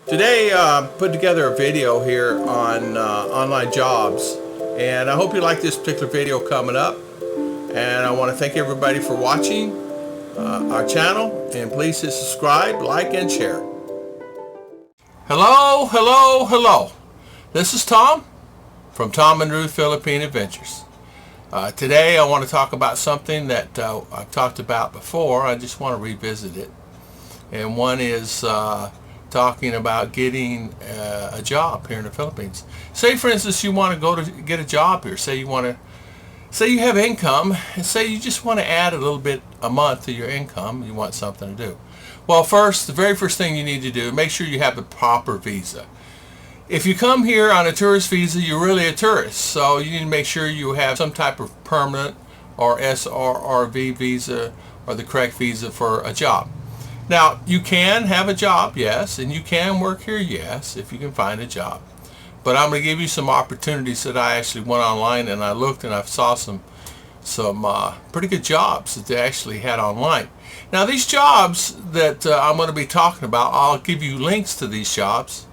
Today, put together a video here on online jobs, and I hope you like this particular video coming up. And I want to thank everybody for watching our channel, and please hit subscribe, like, and share. Hello, hello, hello. This is Tom from Tom and Ruth Filipina Adventures. Today I want to talk about something that I've talked about before. I just want to revisit it. And one is talking about getting a job here in the Philippines. Say, for instance, you want to go to get a job here. Say you have income, and say you just want to add a little bit a month to your income. You want something to do. Well, the very first thing you need to do, make sure you have the proper visa. If you come here on a tourist visa, you're really a tourist. So you need to make sure you have some type of permanent or SRRV visa or the correct visa for a job. Now, you can have a job, yes, and you can work here, yes, if you can find a job. But I'm going to give you some opportunities that I actually went online and I looked and I saw some pretty good jobs that they actually had online. Now, these jobs that I'm going to be talking about, I'll give you links to these jobs,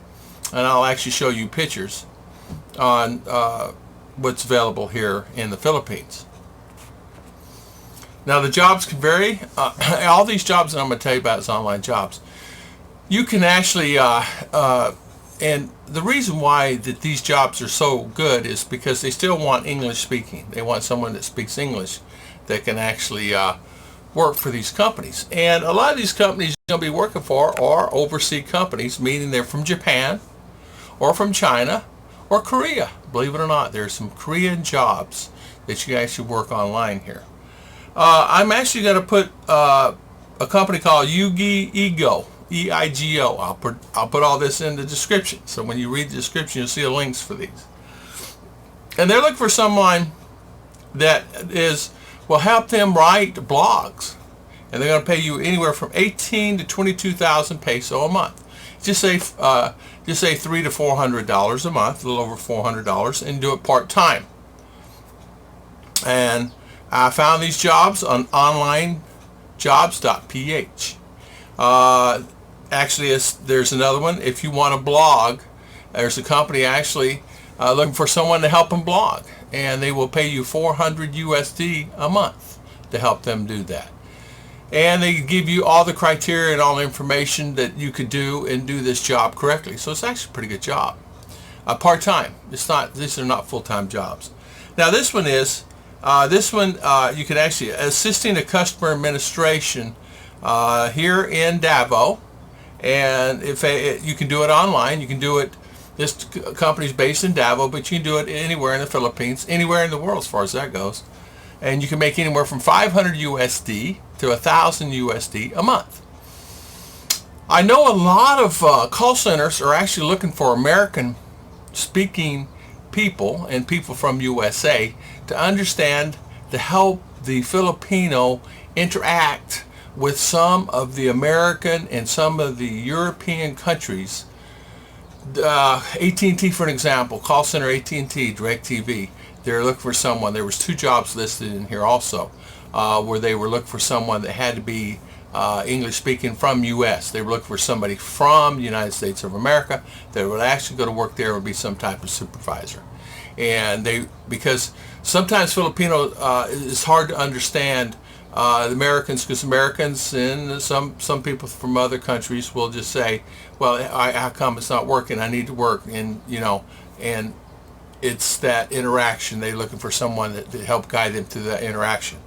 and I'll actually show you pictures on what's available here in the Philippines. Now, the jobs can vary. All these jobs that I'm going to tell you about is online jobs. You can actually, and the reason why that these jobs are so good is because they still want English speaking. They want someone that speaks English that can actually work for these companies. And a lot of these companies you're going to be working for are overseas companies, meaning they're from Japan or from China or Korea. Believe it or not, there's some Korean jobs that you can actually work online here. I'm actually going to put a company called Eigo, E-I-G-O. I'll put all this in the description. So when you read the description, you'll see the links for these. And they're looking for someone that will help them write blogs. And they're going to pay you anywhere from 18 to 22,000 peso a month. Just say $300 to $400 a month, a little over $400, and do it part-time. And I found these jobs on onlinejobs.ph. Actually, there's another one. If you want to blog, there's a company actually looking for someone to help them blog, and they will pay you 400 USD a month to help them do that. And they give you all the criteria and all the information that you could do and do this job correctly. So it's actually a pretty good job. Part-time. These are not full-time jobs. Now this one is. You can actually assisting the customer administration here in Davao, and if you can do it online, you can do it. This company's based in Davao, but you can do it anywhere in the Philippines, anywhere in the world as far as that goes, and you can make anywhere from 500 USD to 1,000 USD a month. I know a lot of call centers are actually looking for American-speaking people and people from USA to understand, to help the Filipino interact with some of the American and some of the European countries. AT&T, for an example, call center AT&T, DirecTV, they're looking for someone. There was 2 jobs listed in here also, where they were looking for someone that had to be English speaking from U.S. They were looking for somebody from the United States of America that would actually go to work there, would be some type of supervisor. And because sometimes Filipino is hard to understand the Americans, because Americans and some people from other countries will just say, well, how come it's not working? I need to work. And and it's that interaction. They're looking for someone to help guide them through that interaction.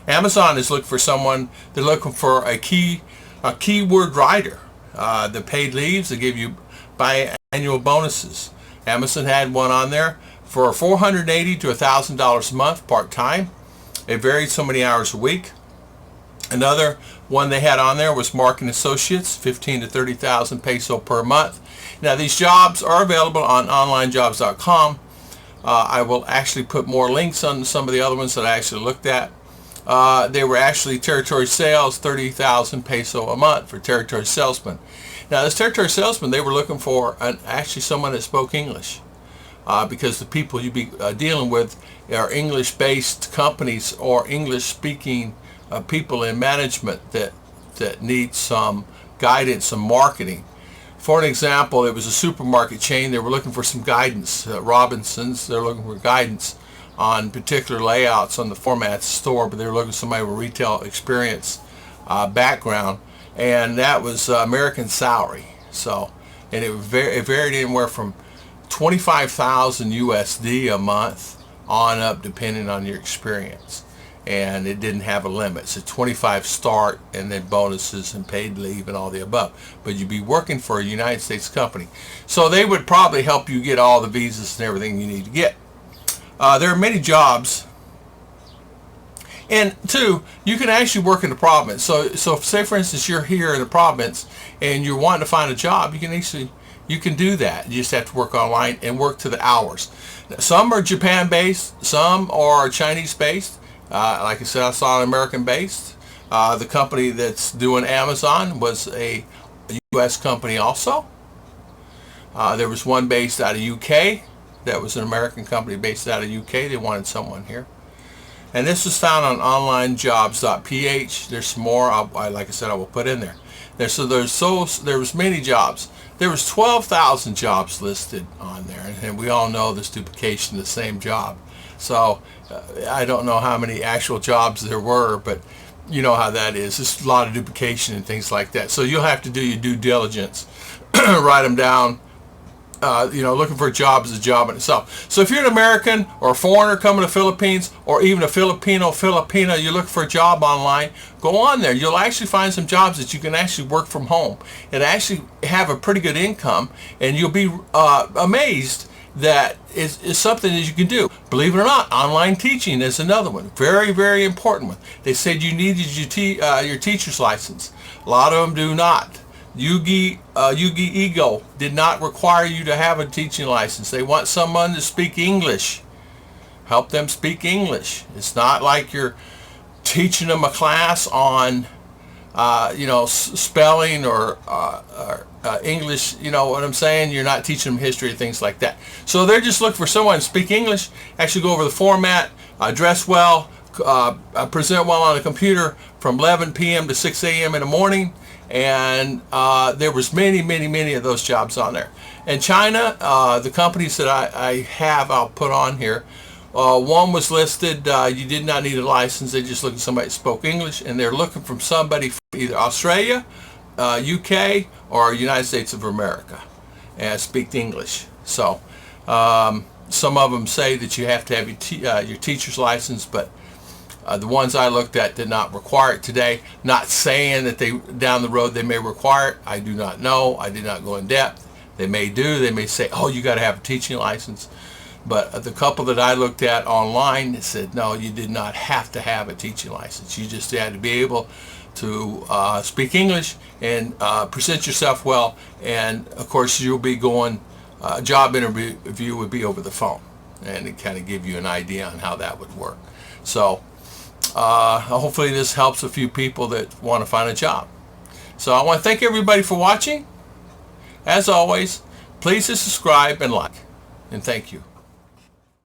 Amazon is looking for someone. They're looking for a keyword writer. The paid leaves, they give you biannual bonuses. Amazon had one on there for $480 to $1,000 a month, part-time. It varied so many hours a week. Another one they had on there was marketing associates, 15 to 30,000 peso per month. Now, these jobs are available on onlinejobs.com. I will actually put more links on some of the other ones that I actually looked at. They were actually territory sales, 30,000 peso a month for territory salesman. Now, this territory salesman, they were looking for actually someone that spoke English, because the people you'd be dealing with are English-based companies or English-speaking people in management that need some guidance, some marketing For an example, it was a supermarket chain. They were looking for some guidance. Robinsons, they're looking for guidance on particular layouts on the format store, but they were looking for somebody with retail experience background, and that was American salary. So, and it varied anywhere from 25,000 USD a month on up, depending on your experience. And it didn't have a limit. So 25 start, and then bonuses and paid leave and all the above. But you'd be working for a United States company. So they would probably help you get all the visas and everything you need to get. There are many jobs. And two, you can actually work in the province. So say for instance you're here in the province and you're wanting to find a job, you can do that. You just have to work online and work to the hours. Some are Japan based, some are Chinese based. Like I said, I saw an American based. The company that's doing Amazon was a US company also. There was one based out of UK. That was an American company based out of UK. They wanted someone here. And this was found on onlinejobs.ph. There's some more, like I said, I will put in there. There was many jobs. There was 12,000 jobs listed on there, and we all know there's duplication of the same job. So I don't know how many actual jobs there were, but you know how that is. There's a lot of duplication and things like that. So you'll have to do your due diligence, write them down. Looking for a job is a job in itself. So if you're an American or a foreigner coming to the Philippines, or even a Filipina, you look for a job online, go on there. You'll actually find some jobs that you can actually work from home and actually have a pretty good income, and you'll be amazed that is something that you can do. Believe it or not, online teaching is another one. Very, very important one. They said you needed your teacher's license. A lot of them do not. Yugi Ego did not require you to have a teaching license. They want someone to speak English. Help them speak English. It's not like you're teaching them a class on spelling or English. You know what I'm saying? You're not teaching them history or things like that. So they're just looking for someone to speak English, actually go over the format, dress well, present well on a computer from 11 p.m. to 6 a.m. in the morning. And there was many of those jobs on there. In China, the companies that I'll put on here, one was listed, you did not need a license, they just looked at somebody who spoke English, and they're looking from somebody from either Australia, UK, or United States of America, and speak English. So some of them say that you have to have your teacher's license, but the ones I looked at did not require it today. Not saying that down the road they may require it. I do not know. I did not go in depth. They may do. They may say, oh, you got to have a teaching license. But the couple that I looked at online said, no, you did not have to have a teaching license. You just had to be able to speak English and present yourself well. And, of course, you'll be going, job interview would be over the phone. And it kind of give you an idea on how that would work. So hopefully this helps a few people that want to find a job. So I want to thank everybody for watching. As always, please subscribe and like. And thank you.